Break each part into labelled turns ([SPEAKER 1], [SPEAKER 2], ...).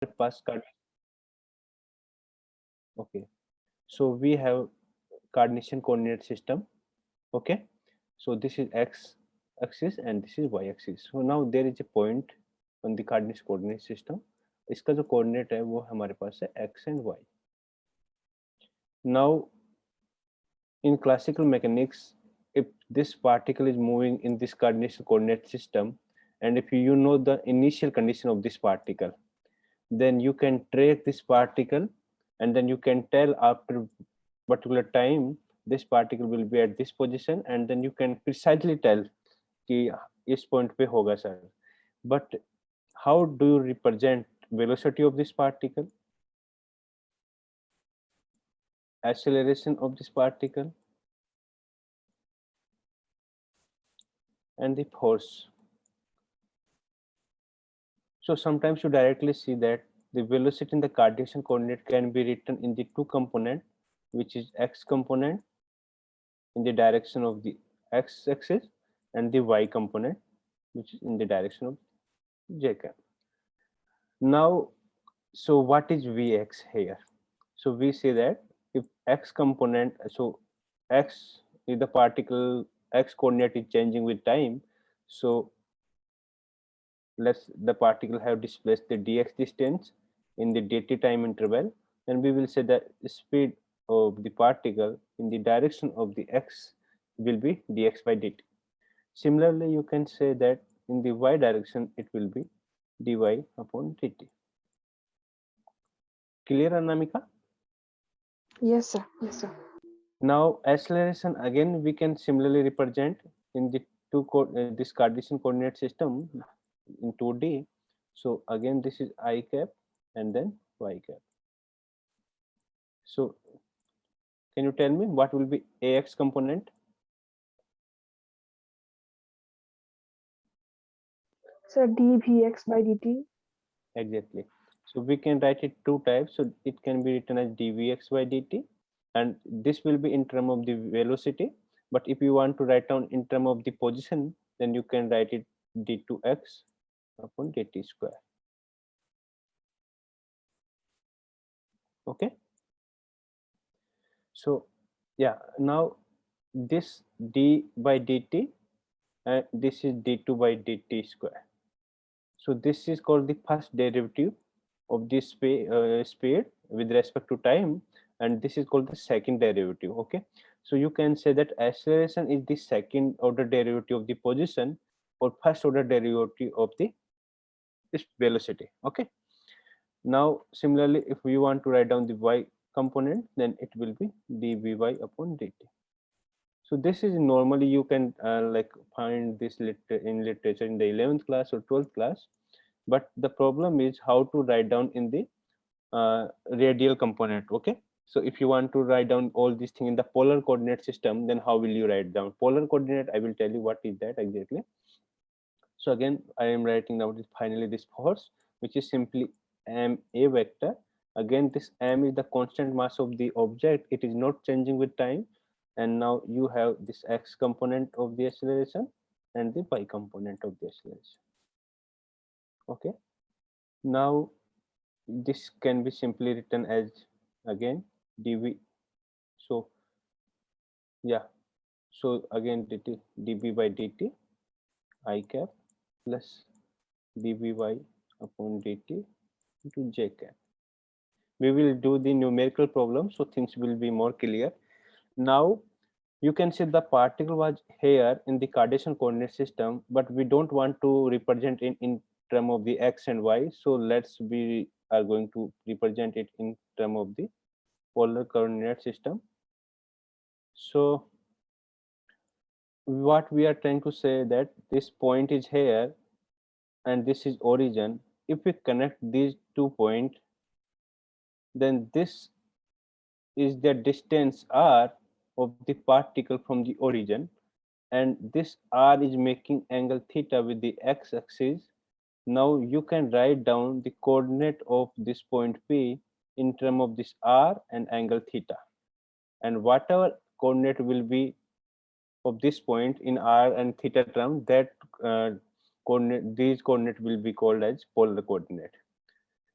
[SPEAKER 1] Pass okay, so we have Cartesian coordinate system. Okay, so this is x axis and this is y axis. So now there is a point on the Cartesian coordinate system. इसका जो coordinate है वो हमारे पास है x and y. Now in classical mechanics, if this particle is moving in this Cartesian coordinate system, and if you know the initial condition of this particle, then you can trace this particle, and then you can tell after particular time this particle will be at this position, and then you can precisely tell कि इस point पे होगा sir. But how do you represent velocity of this particle, acceleration of this particle, and the force? So sometimes you directly see that the velocity in the Cartesian coordinate can be written in the two component, which is x component in the direction of the x-axis and the y component, which is in the direction of j cap. Now, so what is Vx here? So we say that if x component, so x is the particle, x coordinate is changing with time. So let's the particle have displaced the dx distance in the dt time interval, and we will say that the speed of the particle in the direction of the x will be dx by dt. Similarly, you can say that in the y direction it will be dy upon dt. Clear, Anamika?
[SPEAKER 2] Yes, sir. Yes, sir.
[SPEAKER 1] Now acceleration again we can similarly represent in the this Cartesian coordinate system in 2D. So again this is I cap and then y cap. So can you tell me what will be ax component?
[SPEAKER 2] Sir, dvx by dt.
[SPEAKER 1] Exactly. So we can write it two types. So it can be written as dvx by dt, and this will be in term of the velocity. But if you want to write down in term of the position, then you can write it d2x upon dt square. Okay. So yeah, now this d by dt and this is d2 by dt square. So this is called the first derivative of this speed with respect to time, and this is called the second derivative. Okay, so you can say that acceleration is the second order derivative of the position or first order derivative of the this velocity. Okay, now similarly if we want to write down the y component, then it will be dvy upon dt. So this is normally you can like find this in literature in the 11th class or 12th class, but the problem is how to write down in the radial component. Okay, so if you want to write down all these things in the polar coordinate system, then how will you write down polar coordinate? I will tell you what is that exactly. So again I am writing down this finally this force, which is simply m a vector. Again this m is the constant mass of the object, it is not changing with time. And now you have this x component of the acceleration and the y component of the acceleration. Okay, now this can be simply written as again dv. So yeah, so again dt dv by dt I cap plus dvy upon dt into j cap. We will do the numerical problem so things will be more clear. Now you can see the particle was here in the Cartesian coordinate system, but we don't want to represent in term of the x and y. So let's we are going to represent it in term of the polar coordinate system. So what we are trying to say that this point is here and this is origin. If we connect these 2 points, then this is the distance r of the particle from the origin, and this r is making angle theta with the x-axis. Now you can write down the coordinate of this point P in terms of this r and angle theta, and whatever coordinate will be of this point in r and theta term, that coordinate, these coordinate will be called as polar coordinate.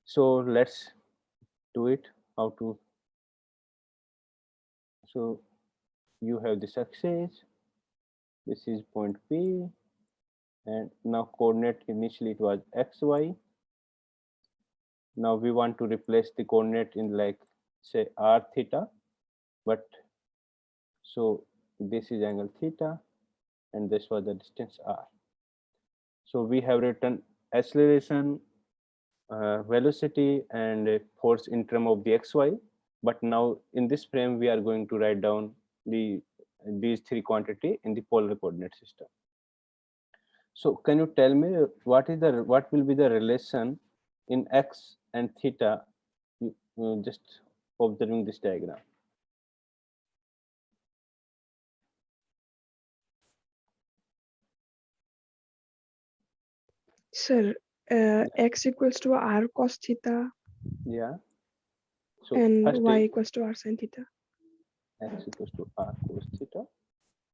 [SPEAKER 1] So let's do it. How to? So you have this axis, this is point P, and now coordinate initially it was xy. Now we want to replace the coordinate in like say r theta, but so this is angle theta and this was the distance r. So we have written acceleration, velocity and force in term of the xy, but now in this frame we are going to write down these three quantity in the polar coordinate system. So can you tell me what will be the relation in x and theta, just observing this diagram?
[SPEAKER 2] Sir, x equals to r cos theta
[SPEAKER 1] Yeah. So
[SPEAKER 2] and
[SPEAKER 1] first
[SPEAKER 2] y
[SPEAKER 1] is
[SPEAKER 2] equals to r sin theta.
[SPEAKER 1] x equals to r cos theta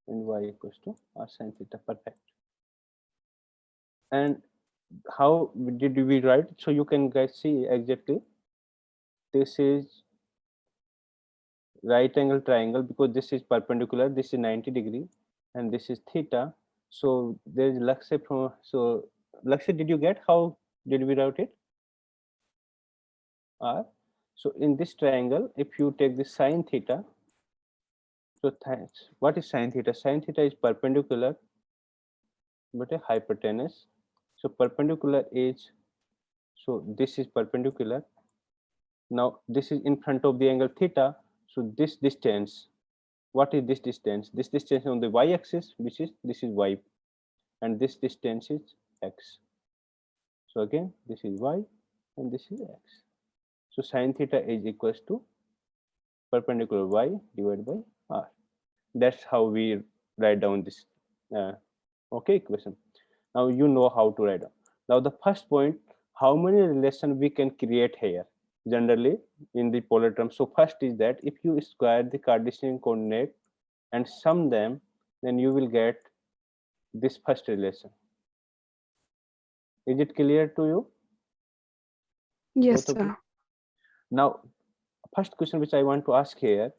[SPEAKER 1] and y equals to r sin theta. Perfect. And how did we write? So you can guys see exactly. This is right angle triangle because this is perpendicular. This is 90 degree, and this is theta. So there is Lakshya from. So Lakshya, did you get how did we write it? R. So in this triangle, if you take the sine theta, so what is sine theta? Sine theta is perpendicular but a hypotenuse. So perpendicular is, so this is perpendicular. Now this is in front of the angle theta. So this distance, what is this distance? This distance on the y-axis, which is this is y, and this distance is x. So again, this is y and this is x. So sine theta is equals to perpendicular y divided by r. That's how we write down this equation. Now you know how to write down. Now the first point, how many relation we can create here generally in the polar term. So first is that if you square the Cartesian coordinate and sum them, then you will get this first relation. Is it clear to you?
[SPEAKER 2] Yes,
[SPEAKER 1] Both of you?
[SPEAKER 2] sir.
[SPEAKER 1] Now, first question which I want to ask here,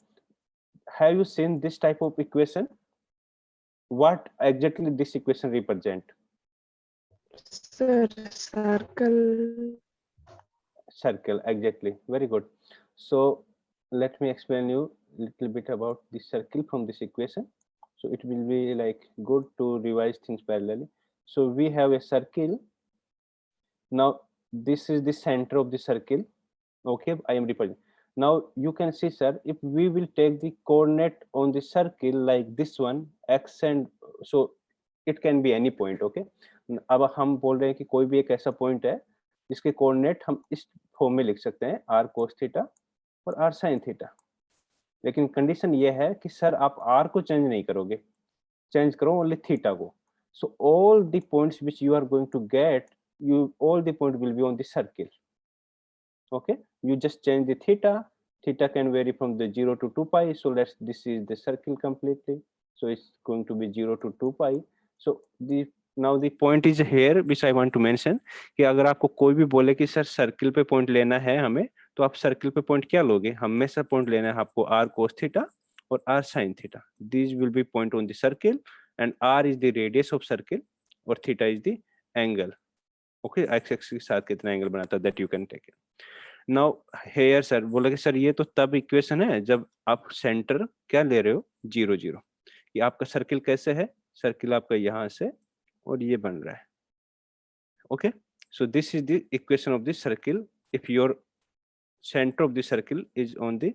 [SPEAKER 1] have you seen this type of equation? What exactly this equation represent?
[SPEAKER 2] Sir, circle.
[SPEAKER 1] Circle, exactly. Very good. So let me explain you a little bit about the circle from this equation. So it will be like good to revise things parallelly. So we have a circle. Now this is the center of the circle. Okay, I am representing. Now you can see, sir, if we will take the coordinate on the circle like this one, x and so it can be any point. Okay, अब हम बोल रहे हैं कि कोई भी एक ऐसा पॉइंट है जिसके कोऑर्डिनेट हम इस फॉर्म में लिख सकते हैं r cos थीटा और r sin थीटा, लेकिन कंडीशन ये है कि सर आप r को चेंज नहीं करोगे, चेंज करो ओनली थीटा को. So all the points which you are going to get, all the point will be on the circle. Okay, you just change the theta can vary from the 0 to 2 pi. So this is the circle completely, so it's going to be 0 to 2 pi. So now the point is here which I want to mention कि अगर आपको कोई भी बोले कि sir circle पे point लेना है हमें, तो आप सर्किल पे पॉइंट क्या लोगे? हमेशा पॉइंट लेना है आपको r cos थीटा और r sin theta. These will be point on the circle and r is the radius of circle और theta is the angle. Okay, x axis के साथ कितना एंगल बनाता है that you can take it. Now here sir बोला कि sir ये तो तब इक्वेशन है जब आप सेंटर क्या ले रहे हो 0 0. ये आपका सर्किल कैसे है? सर्किल आपका यहाँ से और ये बन रहा है. Okay, so this is the equation of the circle if your centre of the circle is on the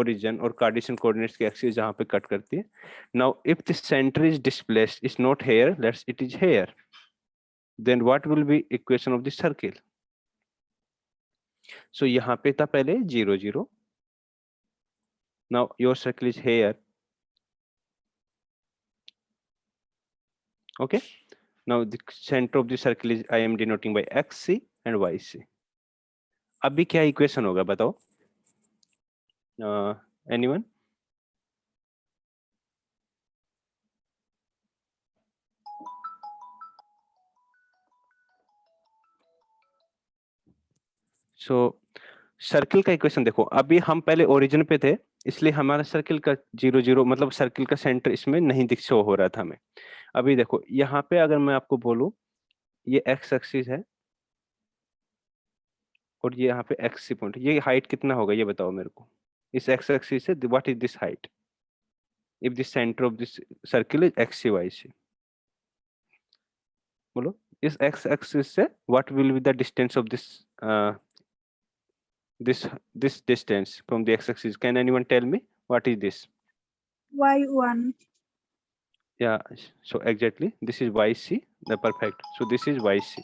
[SPEAKER 1] origin और कार्टेशियन कोऑर्डिनेट्स की एक्सिस जहाँ पे कट करती है. Now if the centre is displaced, is not here, let's it is here, then what will be equation of the circle? So यहाँ पे था पहले 0 0. Now your circle is here. Okay. Now the center of the circle is I am denoting by xc and yc. अभी क्या equation होगा बताओ? Anyone? सो circle का equation देखो, अभी हम पहले ओरिजिन पे थे, इसलिए हमारा सर्किल का 0 0 मतलब सर्किल का सेंटर इसमें नहीं दिख शो हो रहा था हमें। अभी देखो यहाँ पे अगर मैं आपको बोलूं ये एक्स एक्सिस है और ये यहाँ पे एक्स सी पॉइंट, ये हाइट कितना होगा ये बताओ मेरे को। इस एक्स एक्सिस से what is this height if the centre of this circle is x c y c? बोलो इस एक्स एक्सिस से what will be the distance of this this distance from the x axis? Can anyone tell me what is this?
[SPEAKER 2] Y1.
[SPEAKER 1] Yeah, so exactly this is yc, the perfect. So this is yc.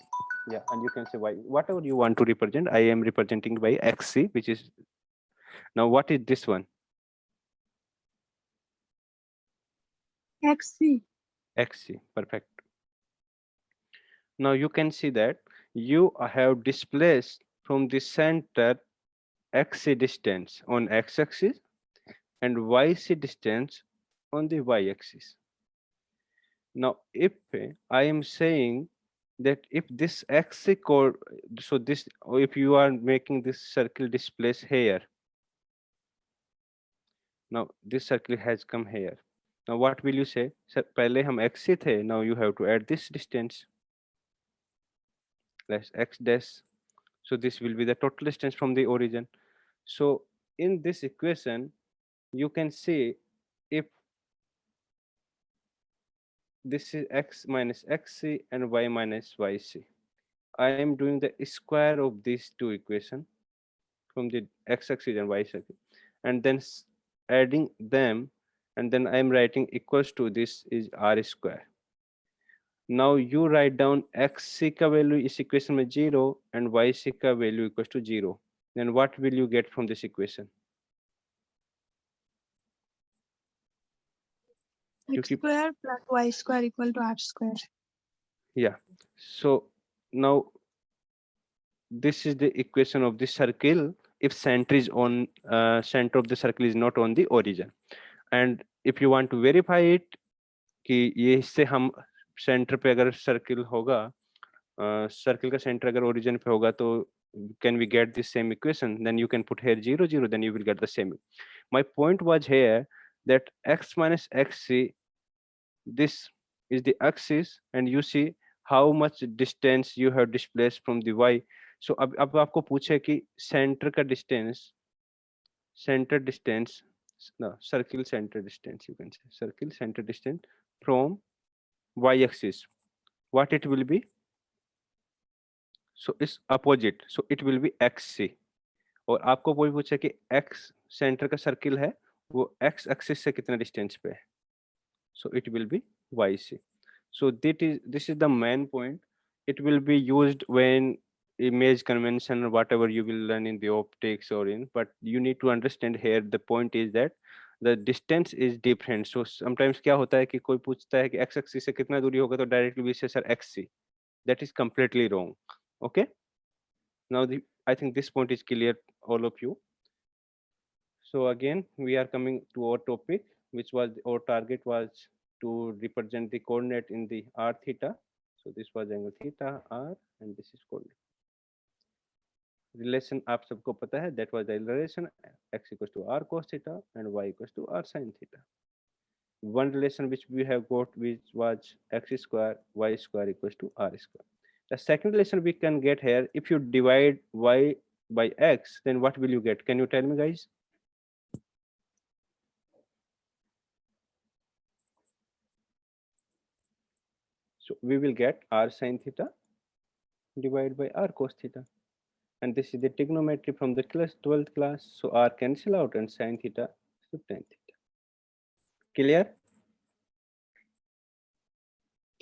[SPEAKER 1] Yeah, and you can say y whatever you want to represent. I am representing by xc, which is now what is this one?
[SPEAKER 2] XC.
[SPEAKER 1] Xc, perfect. Now you can see that you have displaced from the center xc distance on x axis and yc distance on the y axis. Now, if I am saying that if this x core, so this, if you are making this circle displace here, now this circle has come here. Now, what will you say? Sir, पहले हम x से थे. Now you have to add this distance. Let's x dash. So this will be the total distance from the origin. So in this equation, you can see if this is x minus xc and y minus yc. I am doing the square of these two equations from the x-axis and y-axis, and then adding them, and then I am writing equals to this is r square. Now you write down xc का value इस equation में 0 and yc का value equals to 0. Then what will you get from this equation?
[SPEAKER 2] X square plus Y square equal to R square.
[SPEAKER 1] Yeah. So now this is the equation of the circle if center is on center of the circle is not on the origin. And if you want to verify it कि ये इससे हम centre पे अगर circle होगा, circle का centre अगर origin पे होगा तो can we get this same equation? Then you can put here 0 0, then you will get the same. My point was here that x minus xc, this is the axis and you see how much distance you have displaced from the y. So अब आपको पूछे कि centre का distance, center distance, no, circle center distance, you can say circle center distance from y-axis, what it will be? So it's opposite, so it will be xc. और आपको कोई पूछे कि x सेंटर का सर्किल है वो x axis से कितना डिस्टेंस पे है, so it will be yc. So this is the main point. It will be used when image convention or whatever you will learn in the optics or in, but you need to understand here the point is that the distance is different. So sometimes क्या होता है कि कोई पूछता है कि x axis से कितना दूरी होगा तो डायरेक्टली भी से sir xc, that is completely wrong. Okay, now I think this point is clear all of you. So again we are coming to our topic, which was our target was to represent the coordinate in the r theta. So this was angle theta r and this is coordinate. Relation आप सबको पता है, that was the relation x equals to r cos theta and y equals to r sin theta. One relation which we have got which was x square y square equals to r square. The second relation we can get here, if you divide y by x, then what will you get? Can you tell me guys? So we will get r sin theta divided by r cos theta. And this is the trigonometry from the 12th class. So r cancel out and sin theta is tan theta. Clear?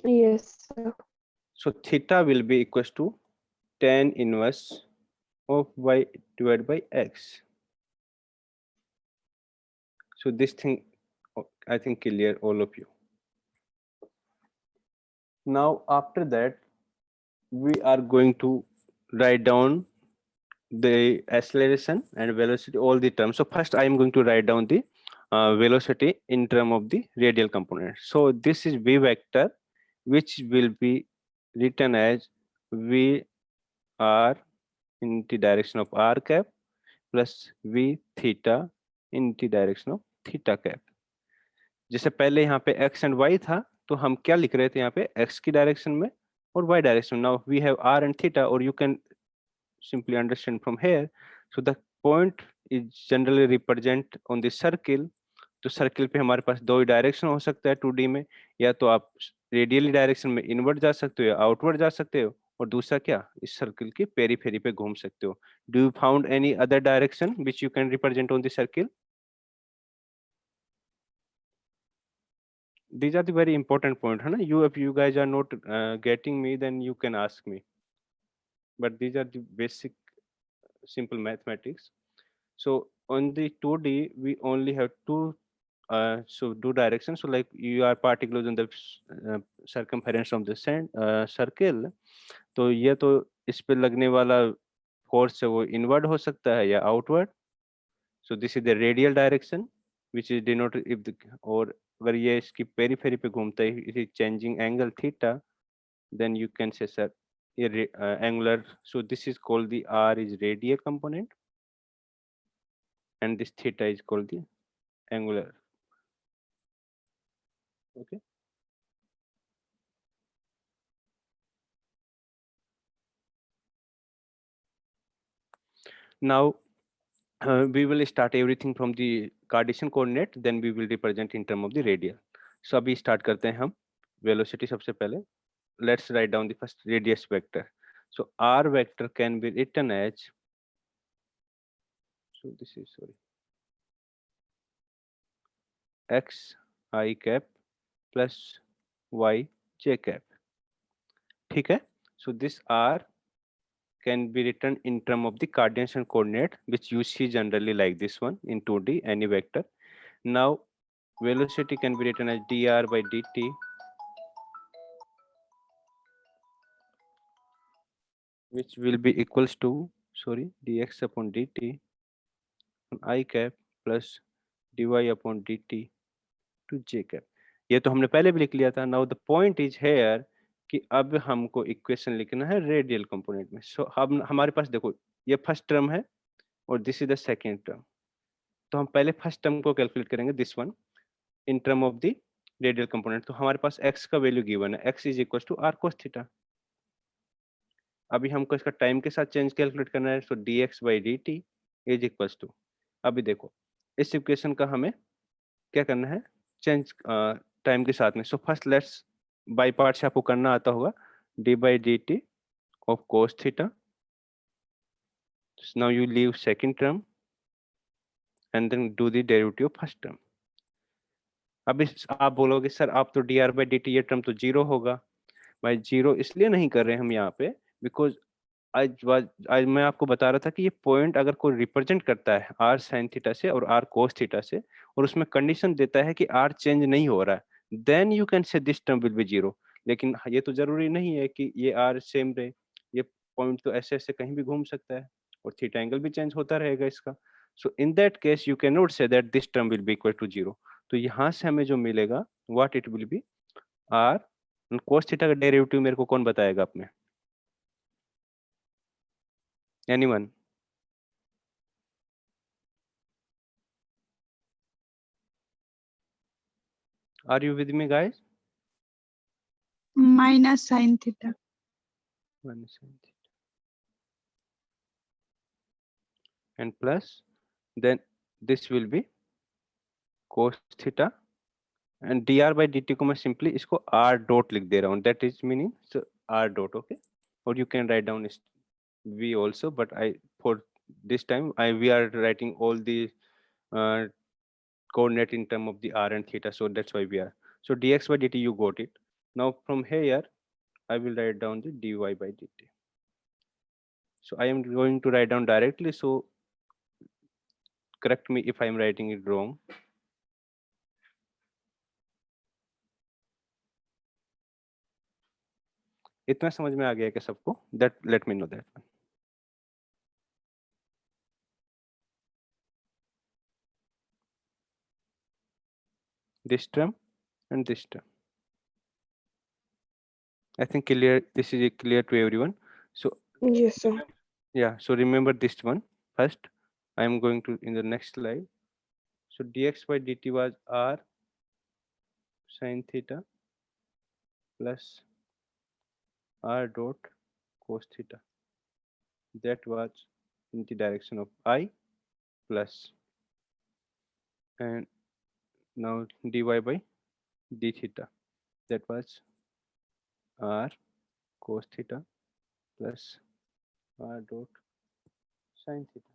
[SPEAKER 2] Yes, sir.
[SPEAKER 1] So theta will be equals to tan inverse of y divided by x. So this thing, I think clear all of you. Now after that, we are going to write down the acceleration and velocity, all the terms. So first I am going to write down the velocity in term of the radial component. So this is v vector, which will be written as v r in the direction of r cap plus v theta in the direction of theta cap. जैसे पहले यहाँ पे x and y था, तो हम क्या लिख रहे थे यहाँ पे x की डायरेक्शन में और y direction. Now we have r and theta, or you can simply understand from here. So the point is generally represent on the circle. तो सर्किल पे हमारे पास दो ही डायरेक्शन हो सकता है 2D में, या तो आप रेडियली डायरेक्शन में इनवर्ट जा सकते हो या आउटवर्ड जा सकते हो, और दूसरा क्या, इस सर्किल की पेरीफेरी पे घूम सकते हो. Do you found any other direction which you can represent on the circle? These are the very important point, है ना? You, if you guys are not getting me, then you can ask me. But these are the basic simple mathematics. So on the 2D, we only have two directions. So like you are particulars on the circumference of the circle. तो ये तो इस पे लगने वाला force है वो inward हो सकता है या outward. So this is the radial direction which is denoted if the, और अगर ये इसकी पेरीफेरी पे घूमता है, इसी changing angle theta, then you can say sir angular. So this is called the r is radial component and this theta is called the angular. Okay. Now we will start everything from the Cartesian coordinate, then we will represent in term of the radial. So अभी start करते हैं हम velocity सबसे पहले. Let's write down the first radius vector. So r vector can be written as, so this is sorry x I cap plus y j cap. ठीक है. So this r can be written in term of the Cartesian coordinate, which you see generally like this one in 2D any vector. Now velocity can be written as dr by dt, which will be equals to sorry dx upon dt I cap plus dy upon dt to j cap. ये तो हमने पहले भी लिख लिया था. Now the point is here कि अब हमको इक्वेशन लिखना है रेडियल कंपोनेंट में. सो हम हमारे पास देखो ये फर्स्ट टर्म है और this is the second term. तो हम पहले फर्स्ट टर्म को कैलकुलेट करेंगे, this one in term of the radial component. तो हमारे पास x का वैल्यू गिवन है, x is equal to r cos theta. अभी हमको इसका टाइम के साथ चेंज कैलकुलेट करना है. So dx by dt is equal to, अभी देखो इस इक्वेशन का हमें क्या करना है, चेंज टाइम के साथ में. So first let's by parts आपको करना आता होगा. d by dt of cos theta. So now you leave second term and then do the derivative of first term. अब आप बोलोगे सर आप तो dr by dt ये टर्म तो जीरो होगा. भाई जीरो इसलिए नहीं कर रहे हम यहाँ पे बिकॉज आज मैं आपको बता रहा था कि ये पॉइंट अगर कोई रिप्रेजेंट करता है r sin थीटा से और r cos थीटा से और उसमें कंडीशन देता है कि r चेंज नहीं हो रहा है, then you can say this term will be zero. लेकिन ये तो जरूरी नहीं है कि ये r सेम रहे. ये पॉइंट तो ऐसे ऐसे कहीं भी घूम सकता है और थीटा एंगल भी चेंज होता रहेगा इसका. So in that case you can not say that this term will be equal to zero. तो यहाँ से हमें जो मिलेगा what it will be r cos theta का डेरिवेटिव मेरे को कौन बताएगा आपने? Anyone? Are you with me, guys?
[SPEAKER 2] Minus sin theta.
[SPEAKER 1] Minus sin theta. And plus, then this will be cos theta and dr by dt को मैं simply इसको r dot लिख दे रहा हूँ. That is meaning so r dot, okay? Or you can write down v also, but for this time we are writing all the coordinate in term of the r and theta, so that's why we are. So dx by dt you got it. Now from here I will write down the dy by dt. So I am going to write down directly, so correct me if I am writing it wrong. इतना समझ में आ गया क्या सबको? That let me know that. This term and this term. I think clear. This is clear to everyone. So
[SPEAKER 2] Yes, sir.
[SPEAKER 1] Yeah, so remember this one first. I am going to in the next slide. So dx by dt was r sine theta plus r dot cos theta. That was in the direction of I plus, and now dy by d theta. That was r cos theta plus r dot sine theta.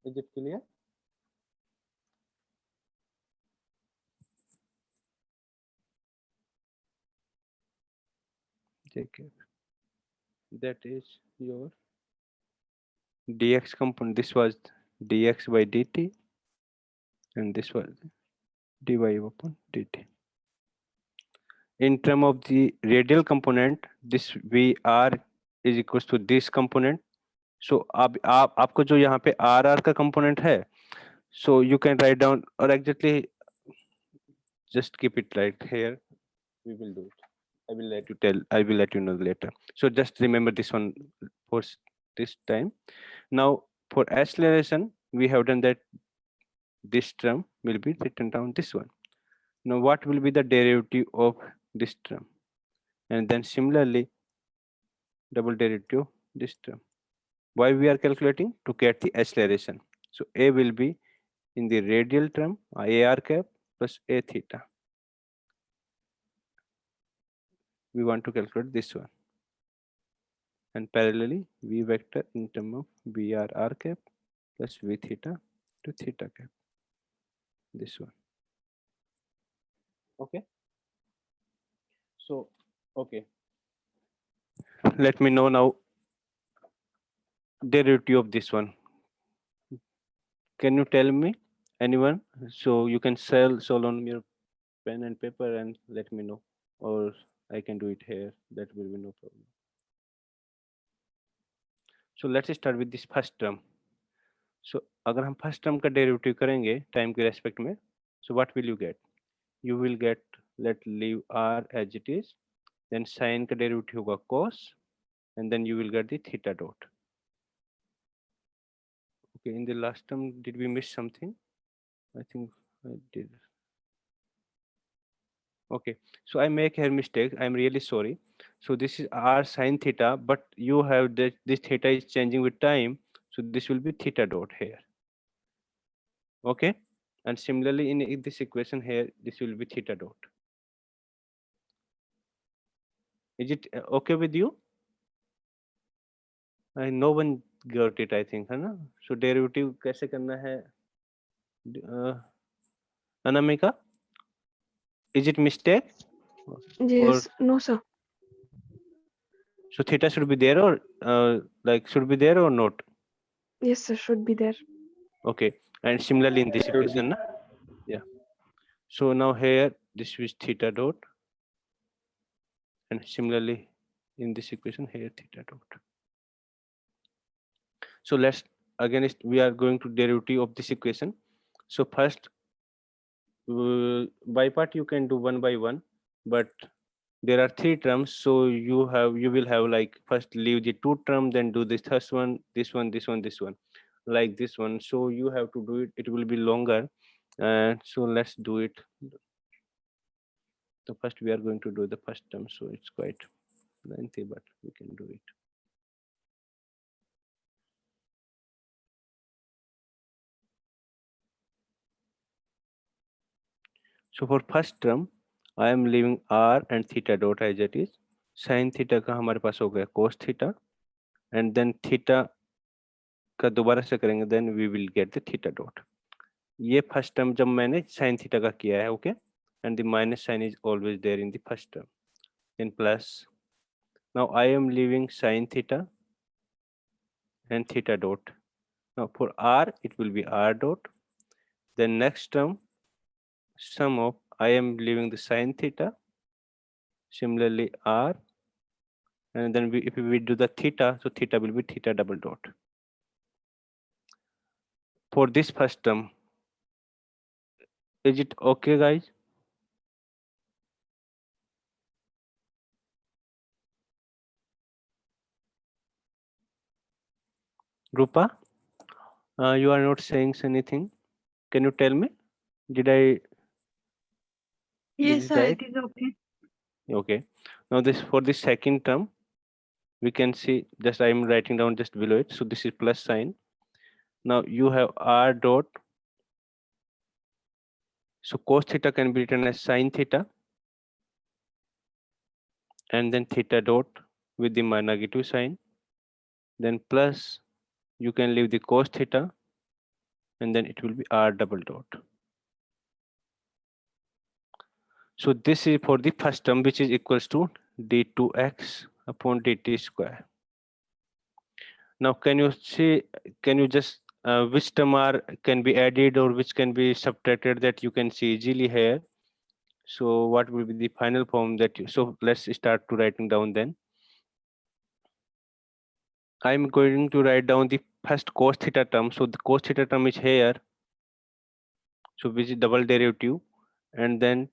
[SPEAKER 1] Is it clear? Jacob. That is your dx component. This was dx by dt, and this was dy upon dt. In term of the radial component, this vr is equals to this component. So अब आपको जो यहाँ पे are are का component है, so you can write down or exactly just keep it right here. We will do it. I will let you know later. So just remember this one for this time. Now for acceleration, we have done that this term will be written down this one. Now what will be the derivative of this term? And then similarly, double derivative of this term. Why we are calculating? To get the acceleration. So A will be in the radial term, AR cap plus A theta. We want to calculate this one. And parallelly, V vector in term of VR R cap plus V theta to theta cap. This one. Okay. So, okay. Let me know now derivative of this one. Can you tell me, anyone? So you can solve on your pen and paper and let me know, or I can do it here. That will be no problem. So let's start with this first term. So अगर हम first term का derivative करेंगे time के respect में, so what will you get? You will get, let leave r as it is, then sin का derivative होगा cos, and then you will get the theta dot. Okay, in the last term, did we miss something? I think I did. Okay, so I make here mistake. I'm really sorry. So this is r sin theta, but you have this theta is changing with time, so this will be theta dot here. Okay, and similarly in this equation here, this will be theta dot. Is it okay with you? No one got it, I think, है ना? So derivative कैसे करना है? Anamika, is it mistake?
[SPEAKER 2] Yes, no, sir.
[SPEAKER 1] So theta should be there, or like should be there or not?
[SPEAKER 2] Yes, sir, should be there.
[SPEAKER 1] Okay, and similarly in this
[SPEAKER 3] Should be.
[SPEAKER 1] equation, na? Yeah. So now here this is theta dot, and similarly in this equation here theta dot. So let's again we are going to derivative of this equation. So first by part you can do one by one, but there are three terms, so you will have like first leave the two term, then do this first one, this one, this one, this one, like this one. So you have to do it, it will be longer, so let's do it. So first we are going to do the first term, so it's quite lengthy, but we can do it. So for first term I am leaving r and theta dot as it is. Sin theta का हमारे पास हो गया cos theta, and then theta का दोबारा से करेंगे, then we will get the theta dot. ये first term जब मैंने साइन थीटा का किया है, okay, and the minus sine is always there in the first term, then plus. Now I am leaving sin theta and theta dot. Now for r it will be r dot. Then next term sum of, I am leaving the sin theta, similarly r, and then if we do the theta, so theta will be theta double dot. For this first term, is it okay, guys? Rupa, you are not saying anything. Can you tell me? Did I?
[SPEAKER 3] Yes,
[SPEAKER 1] Is it
[SPEAKER 3] sir,
[SPEAKER 1] right?
[SPEAKER 3] it is okay.
[SPEAKER 1] Okay. Now this for the second term, we can see just I am writing down just below it. So this is plus sign. Now you have r dot. So cos theta can be written as sine theta, and then theta dot with the negative sign. Then plus you can leave the cos theta, and then it will be r double dot. So this is for the first term, which is equals to d2x upon dt square. Now can you see, can you just which term are can be added or which can be subtracted, that you can see easily here. So what will be the final form that you, so let's start to writing down then. I'm going to write down the first cos theta term. So the cos theta term is here, so which is double derivative, and then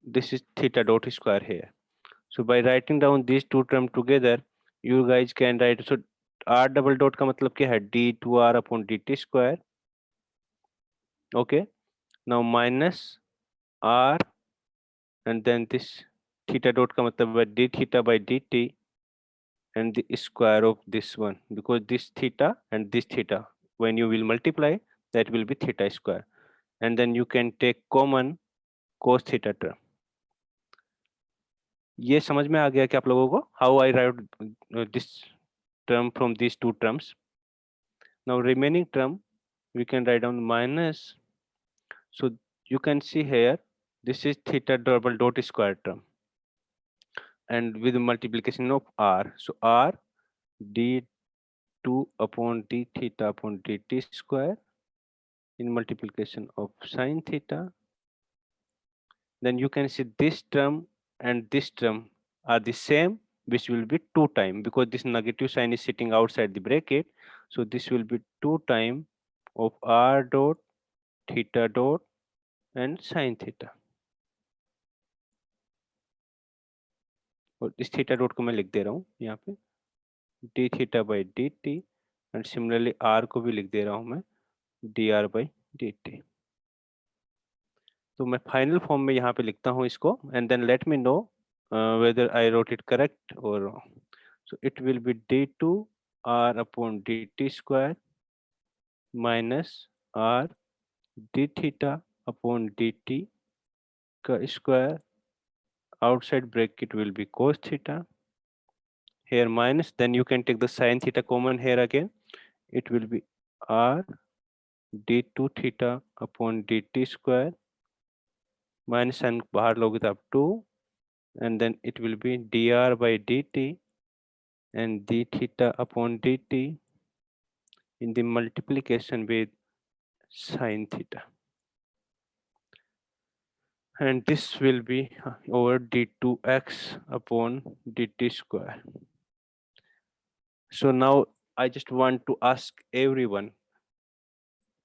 [SPEAKER 1] this is theta dot square here. So by writing down these two terms together, you guys can write, so r double dot का मतलब क्या है, d2r upon dt square. Okay, now minus r, and then this theta dot का मतलब है d theta by dt, and the square of this one, because this theta and this theta, when you will multiply, that will be theta square, and then you can take common cos theta term. ये समझ में आ गया कि आप लोगों को how I write this term from these two terms. Now remaining term we can write down minus, so you can see here this is theta double dot square term, and with multiplication of r, so r d2 upon d theta upon dt square in multiplication of sine theta. Then you can see this term and this term are the same, which will be 2 time, because this negative sign is sitting outside the bracket. So this will be 2 time of r dot theta dot and sine theta. और इस theta dot को मैं लिख दे रहा हूँ यहाँ पे d theta by D T, and similarly r को भी लिख दे रहा हूँ मैं dr बाई डी टी. तो मैं फाइनल फॉर्म में यहाँ पे लिखता हूँ इसको, and then let me know whether I wrote it correct or wrong. So it will be d2 r upon dt square minus r d theta upon dt का square, outside bracket will be cos theta, here minus, then you can take the sin theta common here again, it will be r d2 theta upon dt square minus and बाहर लोगे तो आप 2, and then it will be dr by dt and d theta upon dt in the multiplication with sin theta, and this will be over d2x upon dt square. So now I just want to ask everyone,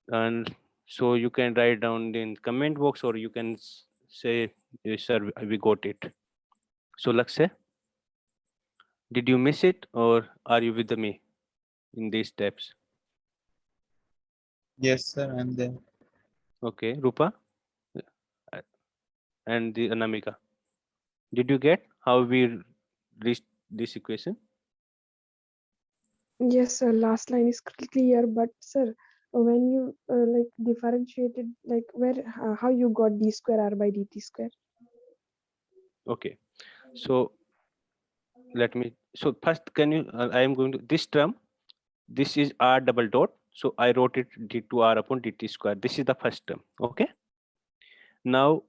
[SPEAKER 1] and so you can write down in comment box or you can say, yes, sir, we got it. So Lakshay, did you miss it or are you with me in these steps?
[SPEAKER 4] Yes, sir, I'm there.
[SPEAKER 1] Okay, Rupa and the Anamika, did you get how we reached this equation?
[SPEAKER 2] Yes, sir. Last line is clear, but sir, when you like differentiated, like how you got d square r by dt square?
[SPEAKER 1] Okay, so let me, so first can you, I am going to this term, this is r double dot, so I wrote it d2r upon dt square, this is the first term. Okay, now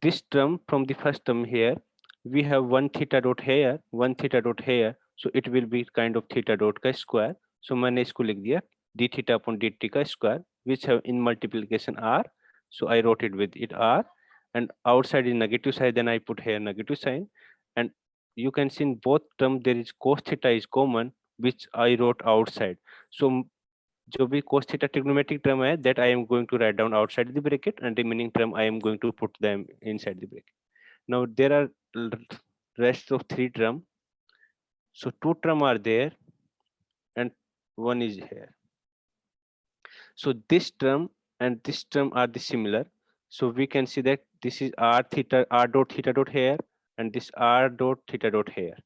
[SPEAKER 1] this term from the first term here, we have one theta dot here, one theta dot here, so it will be kind of theta dot का square. So मैंने इसको लिख दिया d theta upon dt का square, which have in multiplication r, so I wrote it with it r, and outside is negative side, then I put here negative sign, and you can see in both term there is cos theta is common, which I wrote outside. So जो भी cos theta trigonometric term है, that I am going to write down outside the bracket, and remaining term I am going to put them inside the bracket. Now there are rest of 3 term, so 2 term are there, and 1 is here. So this term and this term are the similar. So we can see that this is r theta, r dot theta dot here, and this r dot theta dot here.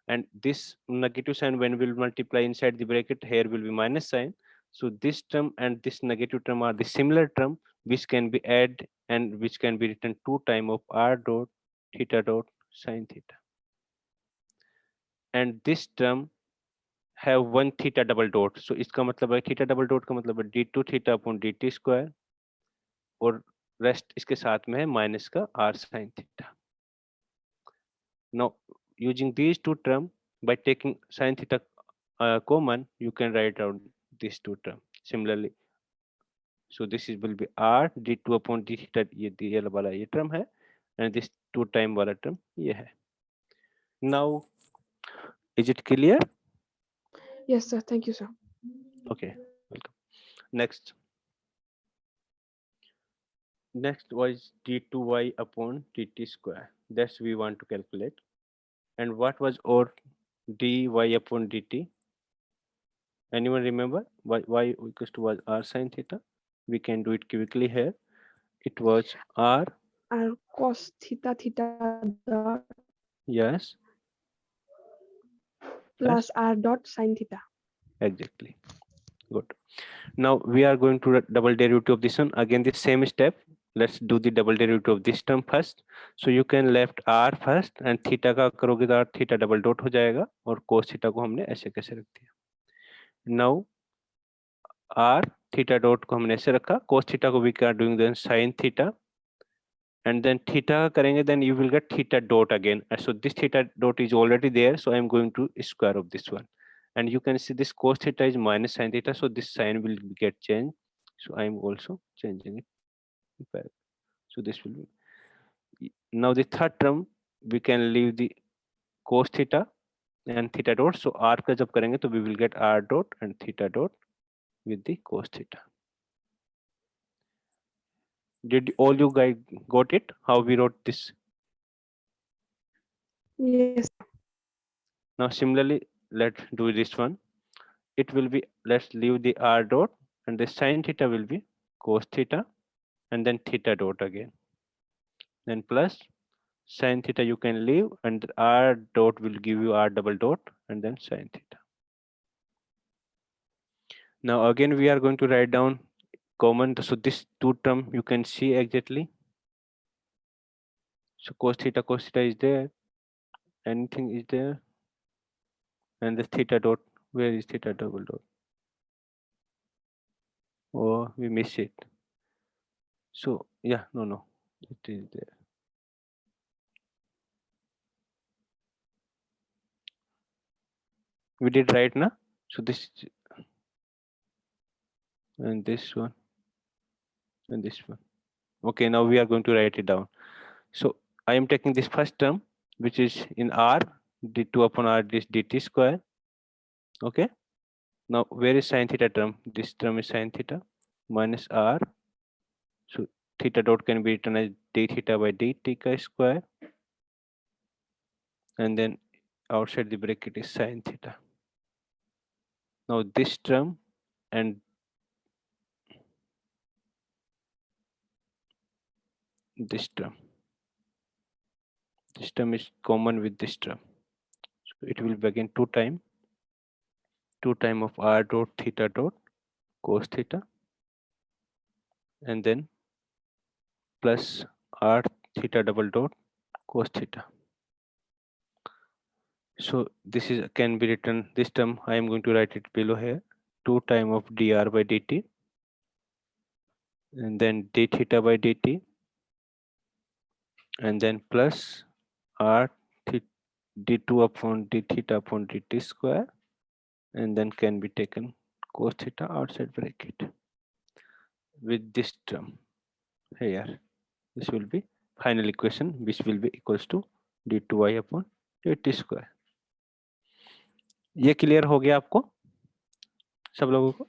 [SPEAKER 1] And this negative sign, when we'll multiply inside the bracket, here will be minus sign. So this term and this negative term are the similar term which can be added and which can be written 2 times of r dot theta dot sine theta. And this term have 1 theta double dot. So इसका मतलब है theta double dot का मतलब है d2 theta upon dt square, और rest इसके साथ में है माइनस का r sin theta. Now using these two term, by taking sin theta common, you can write out these two term similarly. So this is will be r d2 upon d theta, ये वाला ये term है, and this 2 time वाला term ये है. Now is it clear?
[SPEAKER 2] Yes, sir. Thank you, sir.
[SPEAKER 1] Okay, welcome. Next was d2y upon dt square. That's we want to calculate. And what was our dy upon dt? Anyone remember? Y equals to was r sin theta. We can do it quickly here. It was r.
[SPEAKER 2] R cos theta dot
[SPEAKER 1] Yes.
[SPEAKER 2] plus
[SPEAKER 1] Yes.
[SPEAKER 2] R dot sin theta.
[SPEAKER 1] Exactly. Good. Now we are going to double derivative of this one. Again, the same step. Let's do the double derivative of this term first. So you can left r first and theta का करोगे तो theta double dot हो जाएगा, और cos theta को हमने ऐसे कैसे रख दिया. Now r theta dot को हमने ऐसे रखा, cos theta को we are doing then sin theta, and then theta करेंगे, then you will get theta dot again. So this theta dot is already there, so I am going to square of this one, and you can see this cos theta is minus sin theta, so this sign will get changed. So I am also changing it. So this will be. Now the third term we can leave the cos theta and theta dot. So r का जब करेंगे तो we will get r dot and theta dot with the cos theta. Did all you guys got it? How we wrote this?
[SPEAKER 2] Yes.
[SPEAKER 1] Now similarly, let's do this one. It will be, let's leave the r dot, and the sin theta will be cos theta and then theta dot again. Then plus sin theta you can leave, and r dot will give you r double dot and then sin theta. Now again we are going to write down common. So this two term you can see exactly. So cos theta is there. Anything is there. And the theta dot, where is theta double dot? Oh, we miss it. So yeah, no, it is there. We did right now. So this and this one and this one. Okay, now we are going to write it down. So I am taking this first term, which is in r, d2 upon r this dt square. Okay. Now where is sin theta term? This term is sin theta minus r. So theta dot can be written as d theta by dt square, and then outside the bracket is sin theta. Now this term and this term is common with this term, so it will be again 2 times of r dot theta dot cos theta, and then plus r theta double dot cos theta. So this is can be written, this term I am going to write it below here, 2 times of dr by dt, and then d theta by dt, and then plus r d2 upon d theta upon dt square, and then can be taken cos theta outside bracket with this term here. This will be final equation, which will be equals to d2y upon dt square. ये clear हो गया आपको सब लोगों को?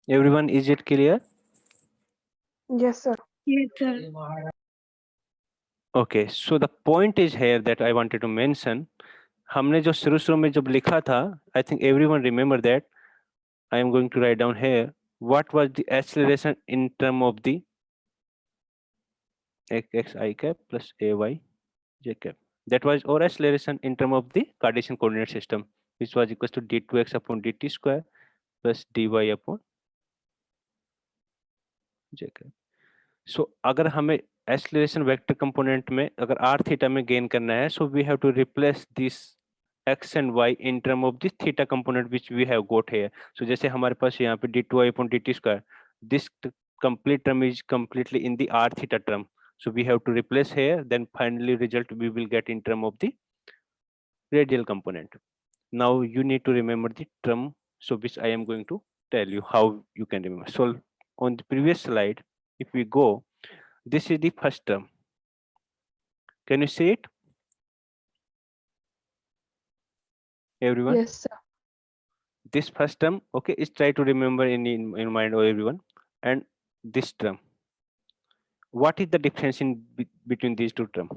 [SPEAKER 1] Everyone, is it clear?
[SPEAKER 2] Yes, sir.
[SPEAKER 3] Yes, sir.
[SPEAKER 1] Okay, so the point is here that I wanted to mention हमने जो शुरू में जब लिखा था, I think everyone remember that, I am going to write down here, what was the acceleration in term of the x I cap plus a y j cap. That was our acceleration in terms of the Cartesian coordinate system, which was equals to d2x upon dt square plus dy upon j cap. So अगर हमें acceleration vector component में अगर r theta में gain करना है, so we have to replace this x and y in term of this theta component which we have got here. So जैसे हमारे पास यहाँ पे d2y upon dt square, this complete term is completely in the r theta term. So we have to replace here, then finally result we will get in term of the radial component. Now you need to remember the term, so which I am going to tell you how you can remember. So on the previous slide, if we go, this is the first term. Can you see it? Everyone?
[SPEAKER 2] Yes, sir.
[SPEAKER 1] This first term, okay, is try to remember in mind of everyone. And this term. What is the difference in between these two terms?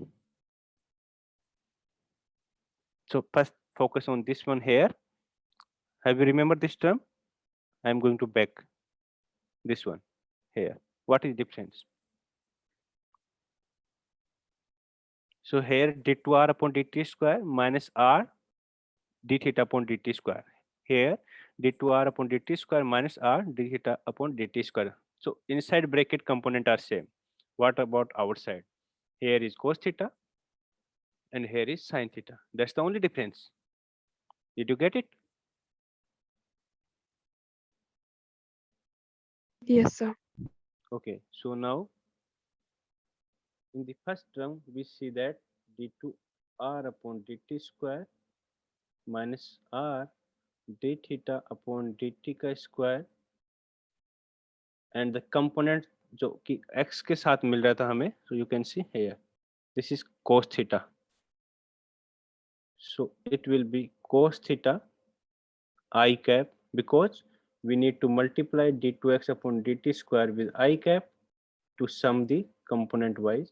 [SPEAKER 1] So first focus on this one here. Have you remembered this term? I am going to back this one here. What is difference? So here d2r upon dt square minus r d theta upon dt square. Here d2r upon dt square minus r d theta upon dt square. So inside bracket component are same. What about outside? Here is cos theta and here is sin theta. That's the only difference. Did you get it?
[SPEAKER 2] Yes, sir.
[SPEAKER 1] Okay, so now in the first term we see that d2r upon dt square minus r d theta upon dt का square and the component जो कि x के साथ मिल रहा था हमें, so you can see here this is cos theta, so it will be cos theta I cap, because we need to multiply d2x upon dt square with I cap to sum the component wise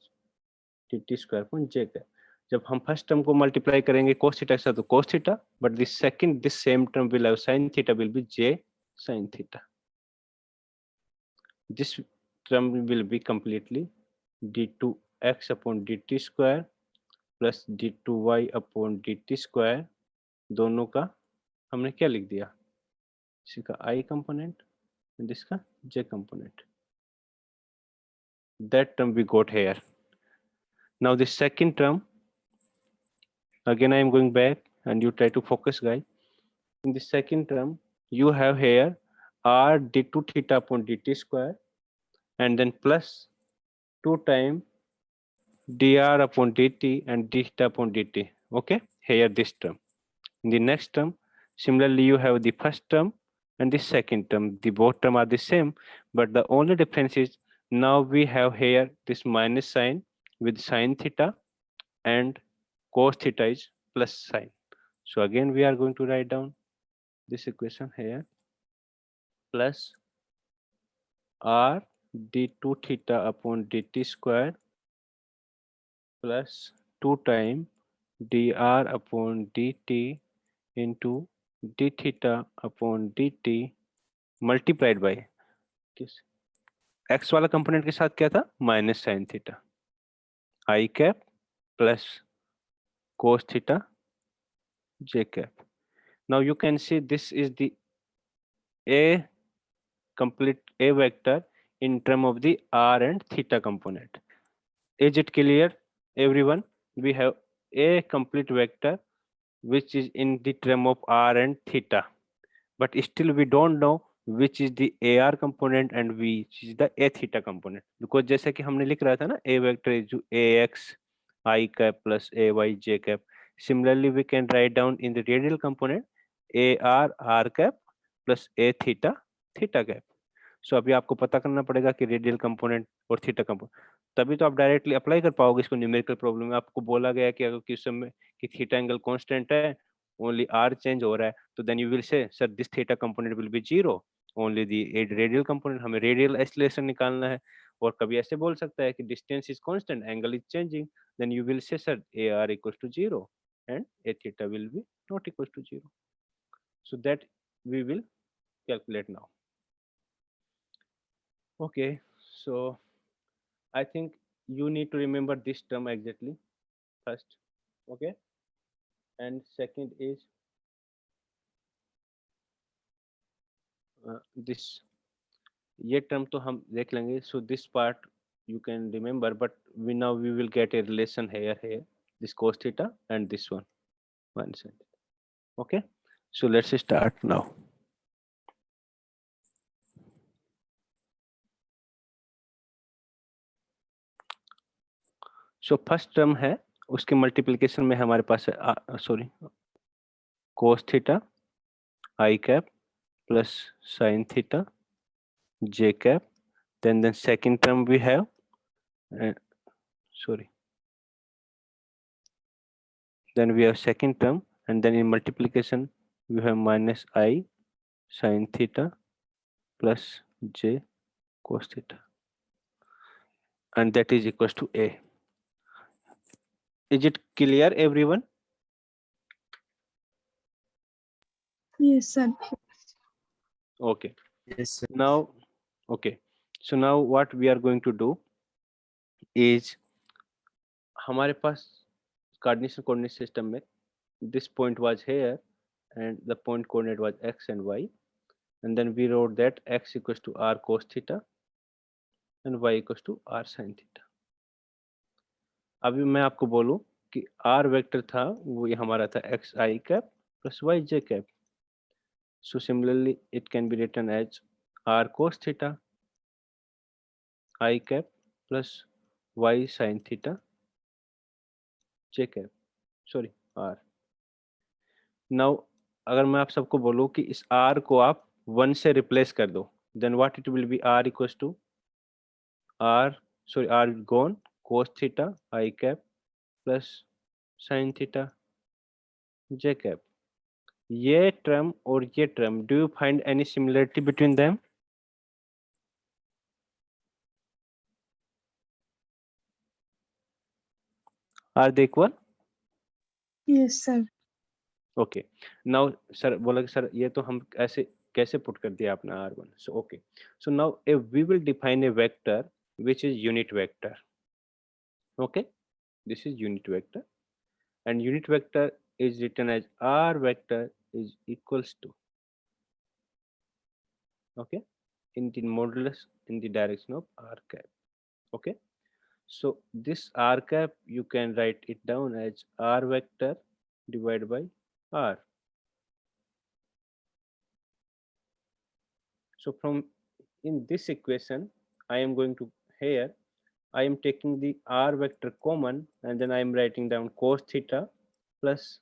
[SPEAKER 1] dt square upon j cap. जब हम first term को multiply करेंगे cos theta के साथ तो cos theta, but the second this same term will have sin theta will be j sin theta. This term will be completely d2x upon dt square plus d2y upon dt square. दोनों का हमने क्या लिख दिया, इसका I component and इसका j component. That term we got here. Now the second term, again I am going back and you try to focus, guys. In the second term you have here r d2 theta upon dt square and then plus 2 times dr upon dt and d theta upon dt. Okay, here this term. In the next term, similarly you have the first term and the second term. The both term are the same, but the only difference is now we have here this minus sign with sin theta and cos theta is plus sign. So again we are going to write down this equation here, plus r d2 theta upon dt square plus 2 times dr upon dt into d theta upon dt multiplied by किस x वाला component के साथ क्या था, minus sine theta I cap plus cos theta j cap. Now you can see this is the a complete a vector in term of the r and theta component. Is it clear, everyone? We have a complete vector which is in the term of r and theta, but still we don't know which is the ar component and which is the a theta component, because जैसे कि हमने लिख रहा था ना, a vector is ax I cap plus ay j cap. Similarly we can write down in the radial component ar r cap plus a theta theta cap. सो अभी आपको पता करना पड़ेगा कि रेडियल कंपोनेंट और थीटा कंपोनेंट, तभी तो आप डायरेक्टली अप्लाई कर पाओगे इसको न्यूमेरिकल प्रॉब्लम में. आपको बोला गया है कि अगर क्वेश्चन में कि थीटा एंगल कांस्टेंट है, ओनली आर चेंज हो रहा है, तो then you will say sir this theta component will be zero, only the radial component. हमें रेडियल एक्सीलरेशन निकालना है. और कभी ऐसे बोल सकता है कि distance is constant, angle is changing, then you will say sir a r equals to zero and a theta will be not equal to 0. So that we will calculate now. Okay, so I think you need to remember this term exactly first. Okay, and second is this, ये term तो हम देख लेंगे. So this part you can remember, but we will get a relation here, this cos theta and this one side. Okay, so let's start now. So first term है, उसके multiplication में हमारे पास है sorry cos theta I cap plus sin theta j cap. Then the second term we have then we have second term, and then in multiplication we have minus I sin theta plus j cos theta, and that is equals to a. Is it clear, everyone?
[SPEAKER 2] Yes, sir.
[SPEAKER 1] Okay.
[SPEAKER 3] Yes, sir.
[SPEAKER 1] Now, okay. So now what we are going to do is, हमारे पास coordination coordinate system में this point was here and the point coordinate was x and y, and then we wrote that x equals to r cos theta and y equals to r sin theta. अभी मैं आपको बोलूं कि r vector था वो ये हमारा था x I cap plus y j cap. So similarly it can be written as r cos theta I cap plus y sin theta j cap, sorry r. Now अगर मैं आप सबको बोलूं कि इस r को आप 1 से रिप्लेस कर दो, then what it will be, r equals to r gone cos theta I cap plus sin theta j cap. ये टर्म और ये term, do you find any similarity between them? Are they equal?
[SPEAKER 2] Yes, sir.
[SPEAKER 1] Okay, now sir बोला कि sir ये तो हम ऐसे कैसे पुट कर दिया आपने r1. So okay, so now if we will define a vector which is unit vector. Okay, this is unit vector, and unit vector is written as r vector is equals to, okay, in the modulus in the direction of r cap. Okay, so this r cap you can write it down as r vector divided by r. So from in this equation I am going to, here I am taking the r vector common, and then I am writing down cos theta plus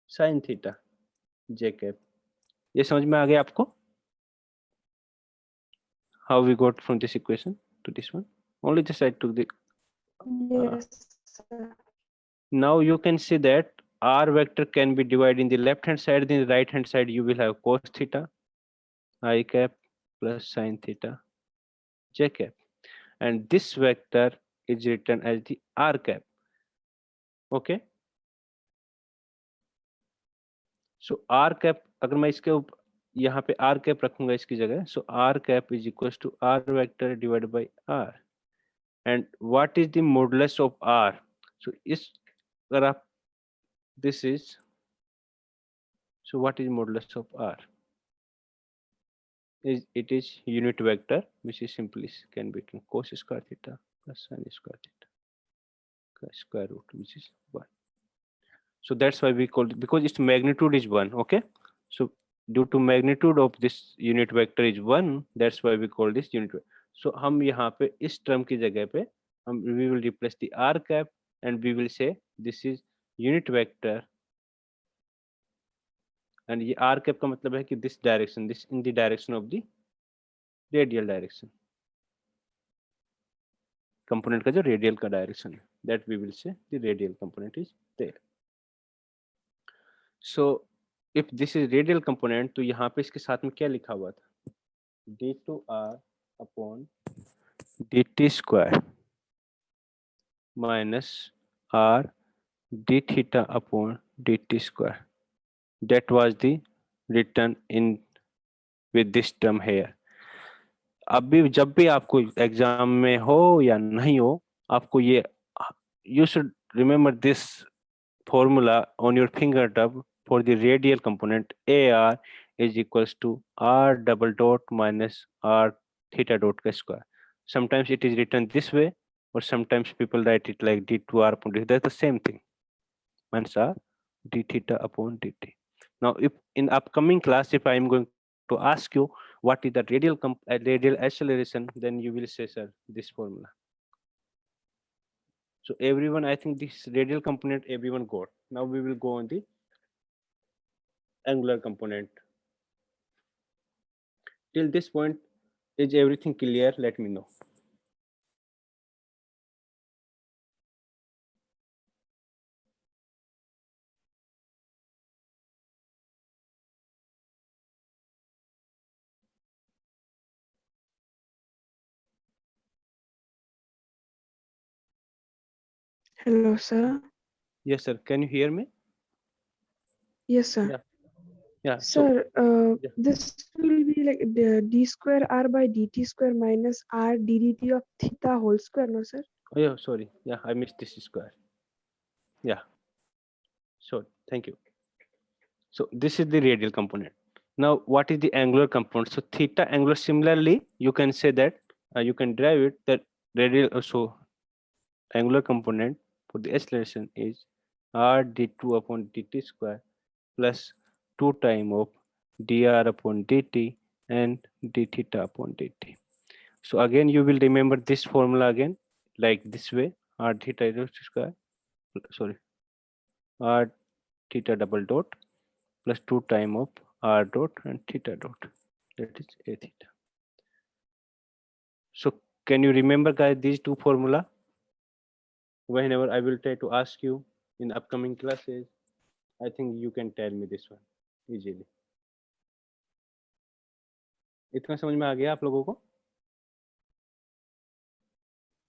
[SPEAKER 1] sin theta j cap. ये समझ में आ गया आपको? How we got from this equation to this one? Only just I took the
[SPEAKER 2] Yes, sir.
[SPEAKER 1] now you can see that r vector can be divided in the left hand side, in the right hand side you will have cos theta I cap plus sin theta j cap, and this vector is written as the r cap. Okay, so r cap अगर मैं इसके यहाँ पे r cap रखूंगा इसकी जगह, so r cap is equals to r vector divided by r, and what is the modulus of r? So इस अगर आप this is, so what is modulus of r? Is it is unit vector which is simply can be written cos square theta plus sin square theta square root, which is 1. So that's why we call it, because its magnitude is 1. Okay, so due to magnitude of this unit vector is 1, that's why we call this unit vector. So हम यहाँ पे इस term की जगह पे हम we will replace the r cap and we will say this is unit vector, and ये r cap का मतलब है कि this direction, this in the direction of the radial direction, component का जो radial का direction है, that we will say the radial component is there. So if this is radial component, तो यहाँ पे इसके साथ में क्या लिखा हुआ था? d2r upon dt square minus r d theta upon dt square. That was the written in with this term here. अभी जब भी आपको एग्जाम में हो या नहीं हो, आपको ये you should remember this formula on your finger tip for the radial component. AR is equals to R double dot minus R theta dot square. Sometimes it is written this way, or sometimes people write it like d2R upon dt. That's the same thing. Minus R d theta upon dt. Now, if in upcoming class, if I am going to ask you what is the radial acceleration, then you will say, sir, this formula. So everyone, I think this radial component everyone got. Now we will go on the angular component. Till this point, is everything clear? Let me know.
[SPEAKER 2] Hello, sir.
[SPEAKER 1] Yes, sir. Can you hear me?
[SPEAKER 2] Yes, sir.
[SPEAKER 1] Yeah. Yeah. So
[SPEAKER 2] Sir,
[SPEAKER 1] yeah.
[SPEAKER 2] this will be like the d square r by dt square minus r ddt of theta whole square, no, sir?
[SPEAKER 1] Oh, yeah. Sorry. Yeah, I missed this square. Yeah. So thank you. So this is the radial component. Now, what is the angular component? So theta angular. Similarly, you can say that you can derive it that radial. So angular component for the acceleration is r d2 upon dt square plus 2 time of dr upon dt and d theta upon dt. So again, you will remember this formula again, like this way: r theta square, sorry, r theta double dot plus 2 time of r dot and theta dot. That is a theta. So can you remember, guys, these two formula? Whenever I will try to ask you in upcoming classes, I think you can tell me this one easily. इतना समझ में आ गया आप लोगों को?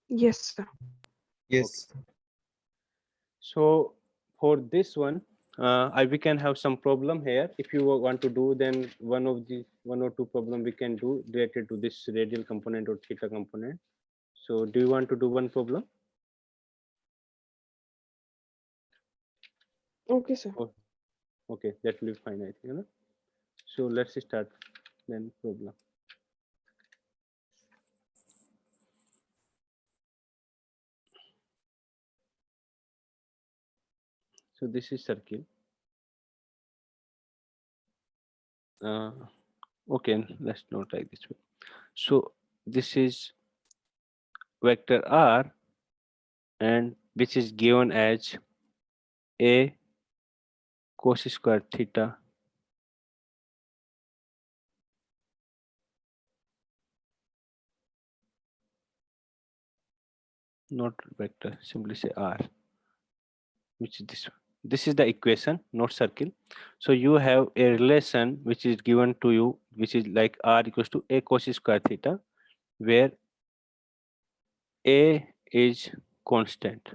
[SPEAKER 2] Yes, sir.
[SPEAKER 3] Yes.
[SPEAKER 1] Okay. So for this one, we can have some problem here. If you want to do, then one or two problem we can do related to this radial component or theta component. So do you want to do one problem?
[SPEAKER 2] Okay, sir.
[SPEAKER 1] Oh, okay, that will be fine, I think. You know? So let's start then problem. So this is circle. Okay, let's not like this way. So this is vector r, and which is given as a cos square theta not vector, simply say r, which is this one. This is the equation, not circle. So you have a relation which is given to you, which is like r equals to a cos square theta, where a is constant.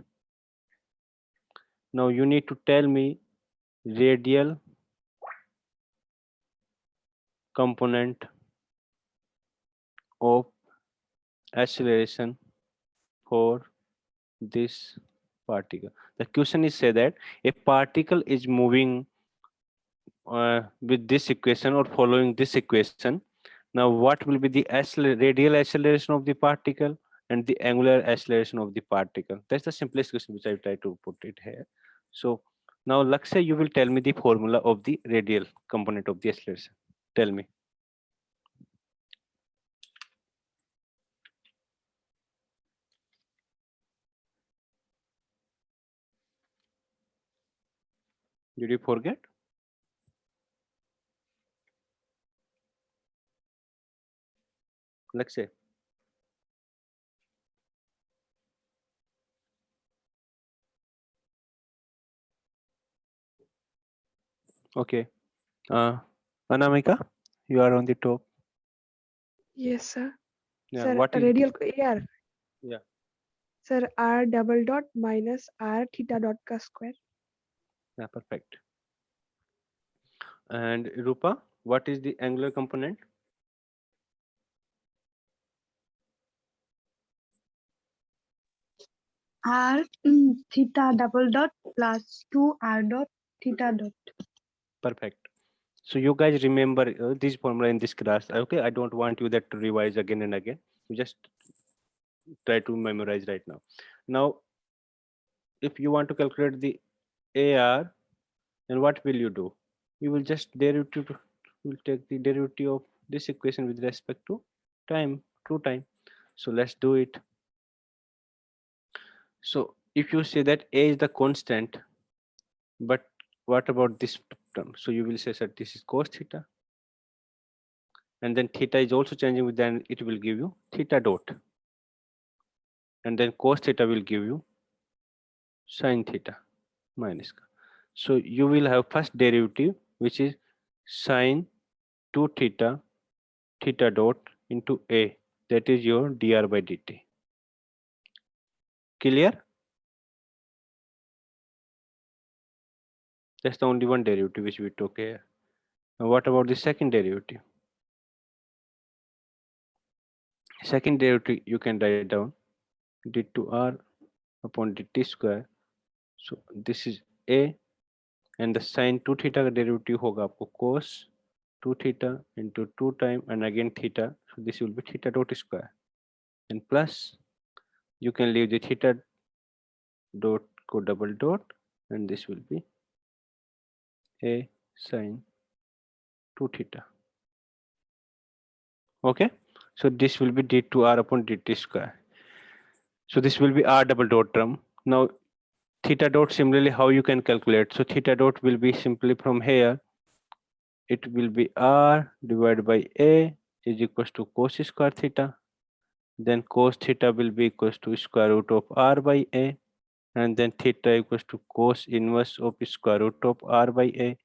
[SPEAKER 1] Now you need to tell me radial component of acceleration for this particle. The question is say that a particle is moving with this equation or following this equation. Now what will be the radial acceleration of the particle and the angular acceleration of the particle? That's the simplest question which I try to put it here. So now Lakshay, you will tell me the formula of the radial component of the acceleration. Tell me. Did you forget? Lakshay. Okay. Anamika, you are on the top.
[SPEAKER 2] Yes, sir.
[SPEAKER 1] Yeah.
[SPEAKER 2] Sir,
[SPEAKER 1] What is
[SPEAKER 2] radial AR.
[SPEAKER 1] Yeah.
[SPEAKER 2] Sir, r double dot minus r theta dot ka square.
[SPEAKER 1] Yeah, perfect. And Rupa, what is the angular component?
[SPEAKER 3] R theta double dot plus 2 r dot theta dot.
[SPEAKER 1] Perfect. So you guys remember this formula in this class. Okay, I don't want you that to revise again and again. You just try to memorize right now. Now, if you want to calculate the AR, then what will you do? You will just derivative, will take the derivative of this equation with respect to time, true time. So let's do it. So if you say that A is the constant, but what about this term? So you will say that this is cos theta, and then theta is also changing with, then it will give you theta dot, and then cos theta will give you sin theta minus ka. So you will have first derivative, which is sin 2 theta theta dot into A, that is your dr by dt. Clear? That's the only one derivative which we took here. Now what about the second derivative? Second derivative you can write down d2r upon dt square. So this is A, and the sin 2 theta का derivative होगा आपको cos 2 theta into 2 time and again theta. So this will be theta dot square, and plus you can leave the theta dot को double dot, and this will be A sin 2 theta. Okay, so this will be d2r upon dt square. So this will be r double dot term. Now theta dot, similarly how you can calculate? So theta dot will be simply from here, it will be r divided by A is equals to cos square theta. Then cos theta will be equals to square root of r by A, and then theta equals to cos inverse of square root of r by A,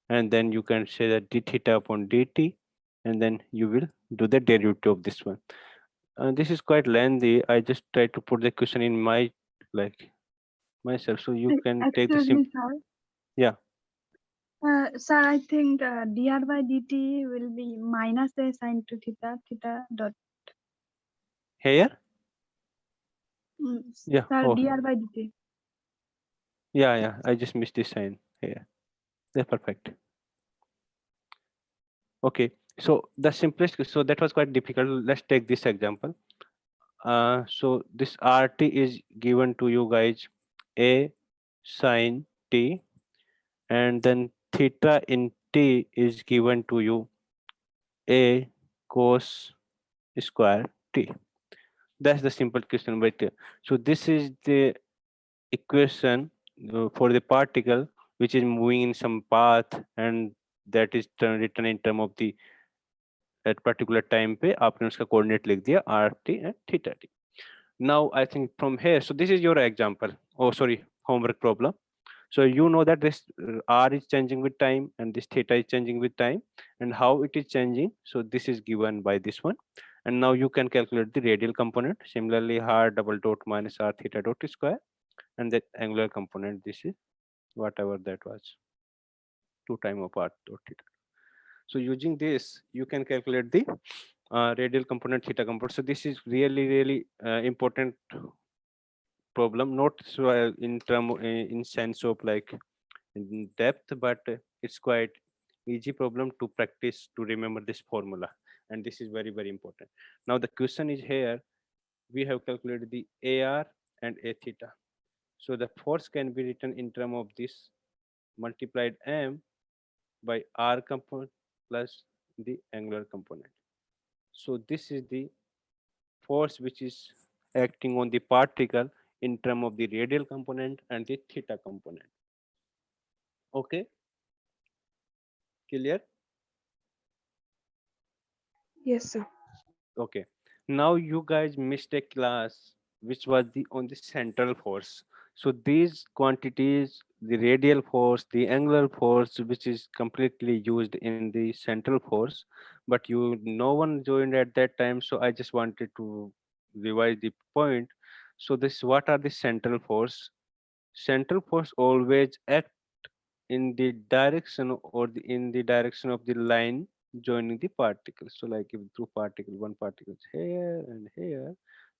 [SPEAKER 1] and then you can say that d theta upon dt, and then you will do the derivative of this one. This is quite lengthy. I just try to put the question in my like myself, so you can take the
[SPEAKER 3] Excuse
[SPEAKER 1] simple.
[SPEAKER 3] me, sir.
[SPEAKER 1] Yeah.
[SPEAKER 3] Sir, I think dr by dt will be minus a sin 2 theta theta dot.
[SPEAKER 1] Here. Yeah.
[SPEAKER 3] Sir,
[SPEAKER 1] Oh,
[SPEAKER 3] dr by dt.
[SPEAKER 1] yeah. I just missed this sign here. That's perfect. Okay. So the simplest. So that was quite difficult. Let's take this example. So this RT is given to you guys A sin T, and then theta in T is given to you A cos square T. That's the simple question right there. So this is the equation for the particle which is moving in some path, and that is written in term of the at particular time पे आपने उसका coordinate लिख दिया RT and theta T. Now I think from here, so this is your example. Oh, sorry, homework problem. So you know that this r is changing with time and this theta is changing with time, and how it is changing. So this is given by this one, and now you can calculate the radial component. Similarly, r double dot minus r theta dot square, and the angular component, this is whatever that was, 2 time of r dot theta. So using this, you can calculate the radial component, theta component. So this is really important problem, not so in term in sense of like in depth, but it's quite easy problem to practice to remember this formula, and this is very important. Now the question is here, we have calculated the AR and A theta. So the force can be written in term of this multiplied M by R component plus the angular component. So this is the force which is acting on the particle in term of the radial component and the theta component. Okay, clear?
[SPEAKER 2] Yes, sir.
[SPEAKER 1] Okay, now you guys missed a class which was the on the central force. So these quantities, the radial force, the angular force, which is completely used in the central force, but no one joined at that time. So I just wanted to revise the point. So this, what are the central force? Central force always act in the direction or in the direction of the line joining the particles. So like if two particle, one particle is here and here,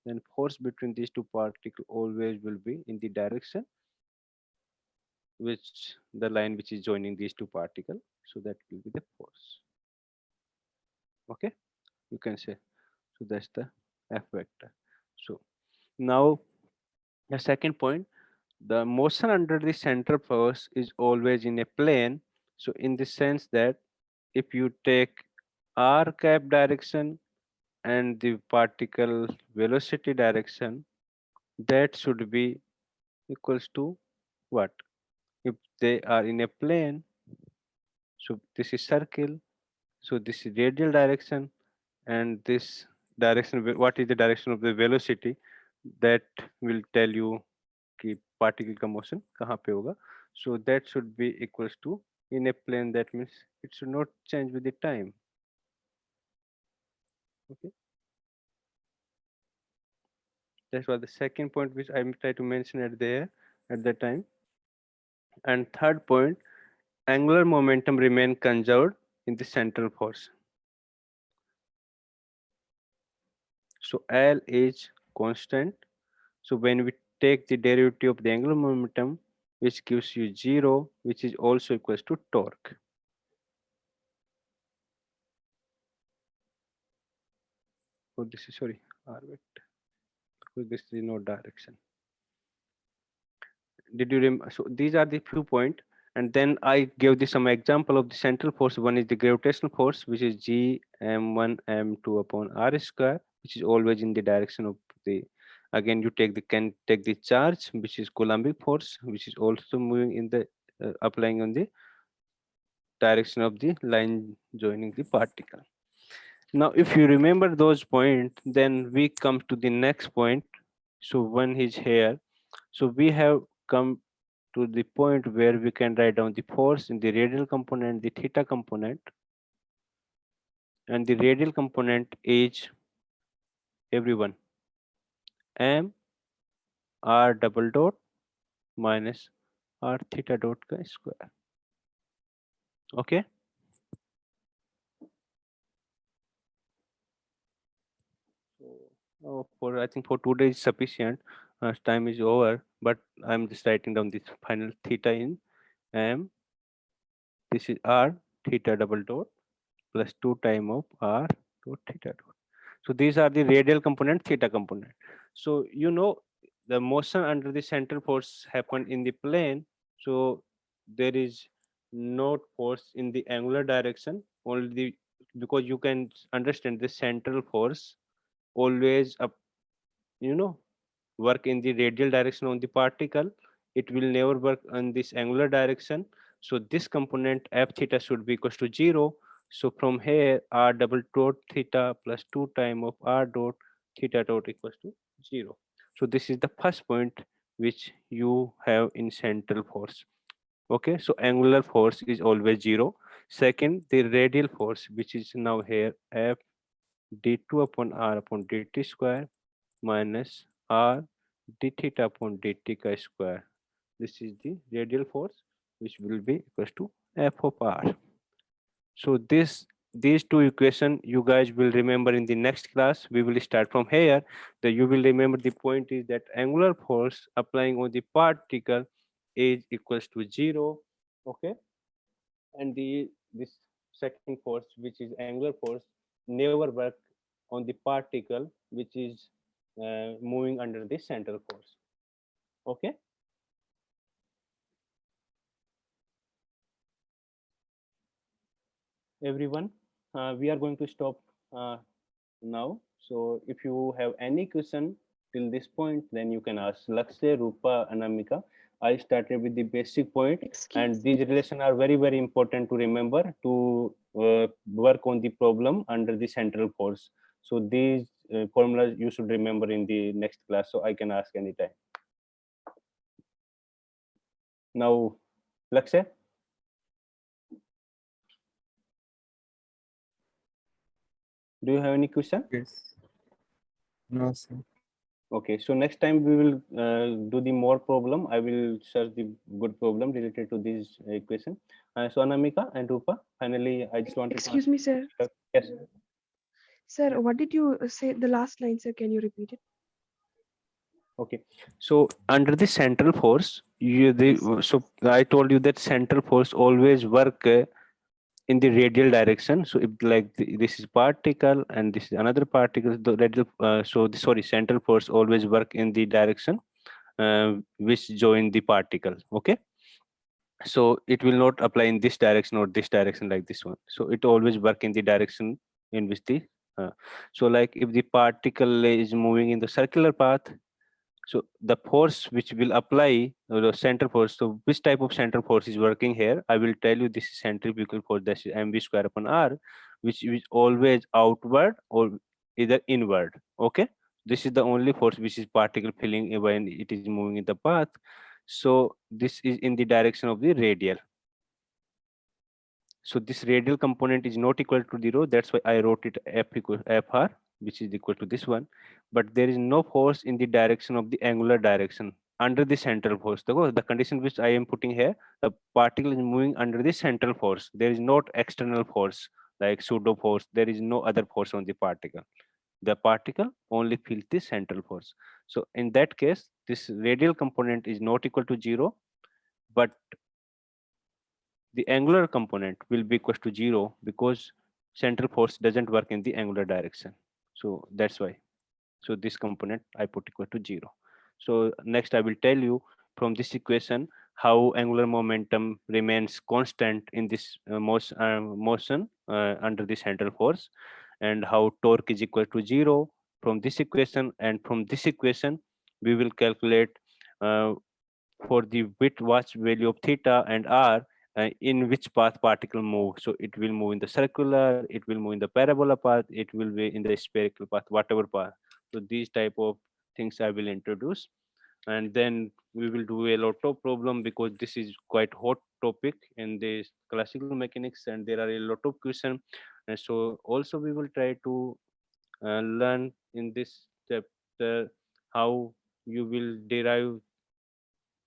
[SPEAKER 1] then force between these two particles always will be in the direction which the line which is joining these two particles. So that will be the force. Okay, you can say. So that's the F vector. So now the second point, the motion under the central force is always in a plane. So in the sense that if you take r cap direction and the particle velocity direction, that should be equals to what? If they are in a plane, so this is circle, so this is radial direction, and this direction, what is the direction of the velocity, that will tell you कि particle का motion कहाँ पे होगा. So that should be equals to, in a plane, that means it should not change with the time. Okay, that was the second point which I try to mention at that time. And third point, angular momentum remain conserved in the central force. So L is constant. So when we take the derivative of the angular momentum, which gives you 0, which is also equals to torque. Oh, this is, sorry, r vector, because this is no direction. Did you remember? So these are the few points, and then I gave this some example of the central force. One is the gravitational force, which is g m1 m2 upon r square, which is always in the direction of the, again you can take the charge, which is Coulombic force, which is also moving in the applying on the direction of the line joining the particle. Now if you remember those points, then we come to the next point. So one is here. So we have come to the point where we can write down the force in the radial component, the theta component, and the radial component is, everyone, m r double dot minus r theta dot ka square. Okay, so for, I think for today is sufficient. Time is over, but I'm just writing down this final theta in m. This is r theta double dot plus 2 time of r dot theta dot. So these are the radial component, theta component. So you know the motion under the central force happened in the plane. So there is no force in the angular direction, only the, because you can understand the central force always up, you know, work in the radial direction on the particle. It will never work on this angular direction. So this component f theta should be equals to 0. So from here r double dot theta plus 2 time of r dot theta dot equals to 0. So this is the first point which you have in central force. Okay, so angular force is always 0. Second, the radial force, which is now here f d2 upon r upon dt square minus r d theta upon dt ka square. This is the radial force, which will be equals to f of r. So these two equation you guys will remember in the next class. We will start from here. That you will remember the point is that angular force applying on the particle is equals to 0. Okay, and this second force, which is angular force, never work on the particle which is moving under the central force. Okay, everyone, we are going to stop now. So if you have any question till this point, then you can ask Lakshay, Rupa, Anamika. I started with the basic point, and these relations are very, very important to remember to work on the problem under the central force. So these formulas you should remember in the next class, so I can ask anytime. Now, Lakshay. Do you have any question?
[SPEAKER 4] Yes. No, sir.
[SPEAKER 1] Okay, so next time we will do the more problem. I will search the good problem related to this equation. So Anamika and Rupa, finally, I just wanted to
[SPEAKER 2] Excuse me, sir.
[SPEAKER 1] ask, yes.
[SPEAKER 2] Sir, what did you say? The last line, sir. Can you repeat it?
[SPEAKER 1] Okay, so under the central force, so I told you that central force always work in the radial direction. So if like this is particle and this is another particle, the radial, sorry, central force always work in the direction which join the particle. Okay, so it will not apply in this direction or this direction like this one. So it always work in the direction in which the so like if the particle is moving in the circular path, so the force which will apply, the center force, so which type of center force is working here, I will tell you. This is centrifugal force, that is mv square upon r, which is always outward or either inward. Okay, this is the only force which is particle filling when it is moving in the path. So this is in the direction of the radial. So this radial component is not equal to 0. That's why I wrote it F equal Fr, which is equal to this one. But there is no force in the direction of the angular direction under the central force. The condition which I am putting here, the particle is moving under the central force. There is not external force like pseudo force. There is no other force on the particle. The particle only feels the central force. So in that case, this radial component is not equal to 0, but the angular component will be equal to 0 because central force doesn't work in the angular direction. So that's why. So this component I put equal to 0. So next I will tell you from this equation how angular momentum remains constant in this motion under the central force, and how torque is equal to 0 from this equation. And from this equation we will calculate uh, for the width watch value of theta and r, in which path particle move. So it will move in the circular, it will move in the parabola path, it will be in the spherical path, whatever path. So these type of things I will introduce, and then we will do a lot of problem because this is quite hot topic in the classical mechanics and there are a lot of questions. And so also we will try to learn in this chapter how you will derive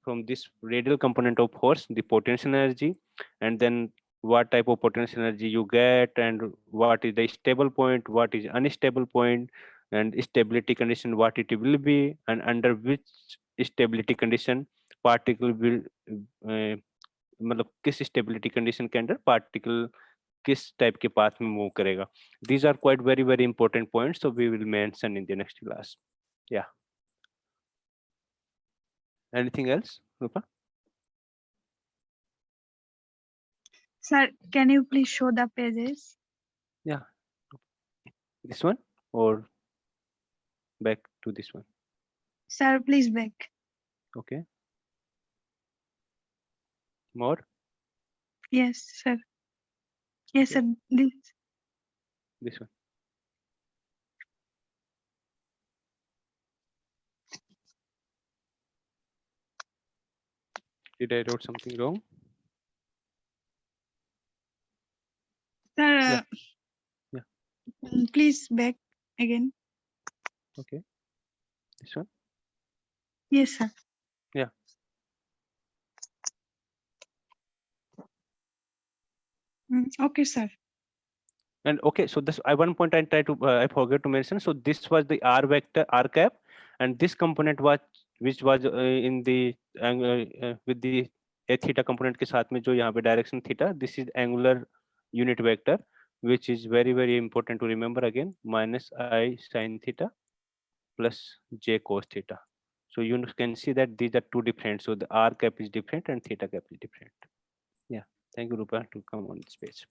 [SPEAKER 1] from this radial component of force the potential energy, and then what type of potential energy you get, and what is the stable point, what is unstable point, and stability condition what it will be, and under which stability condition particle will मतलब किस stability condition के अंदर particle किस type के path में move करेगा. These are quite very very important points, so we will mention in the next class. Yeah. Anything else, Rupa?
[SPEAKER 3] Sir, can you please show the pages?
[SPEAKER 1] Yeah. This one or back to this one?
[SPEAKER 3] Sir, please back.
[SPEAKER 1] Okay. More?
[SPEAKER 3] Yes, sir. Yes, sir.
[SPEAKER 1] This one. Did I wrote something wrong?
[SPEAKER 3] Sir,
[SPEAKER 1] Yeah. Yeah.
[SPEAKER 3] Please back again.
[SPEAKER 1] Okay. This one?
[SPEAKER 3] Yes, sir.
[SPEAKER 1] Yeah.
[SPEAKER 3] Okay, sir.
[SPEAKER 1] And okay, so this at one point I tried to I forgot to mention. So this was the r vector r cap, and this component was which was in the with the a theta component के साथ में जो यहाँ पे direction theta. This is angular unit vector, which is very very important to remember again. Minus I sin theta plus j cos theta. So you can see that these are two different. So the r cap is different and theta cap is different. Yeah. Thank you, Rupa, to come on this page.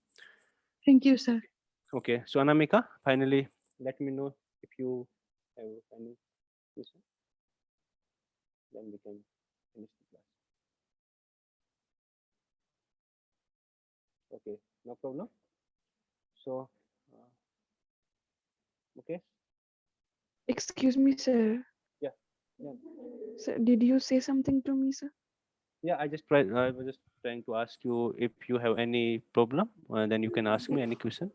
[SPEAKER 3] Thank you, sir.
[SPEAKER 1] Okay, so Anamika, finally, let me know if you have any question. Then we can finish the class. Okay, no problem. So, okay.
[SPEAKER 2] Excuse me, sir.
[SPEAKER 1] Yeah. Yeah.
[SPEAKER 2] Sir, did you say something to me, sir?
[SPEAKER 1] Yeah, I was just trying to ask you if you have any problem, then you can ask me any question.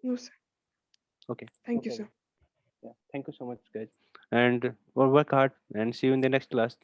[SPEAKER 2] No, sir.
[SPEAKER 1] Okay.
[SPEAKER 2] Thank
[SPEAKER 1] no
[SPEAKER 2] you, sir.
[SPEAKER 1] problem. Yeah, thank you so much, guys. and work hard, and see you in the next class.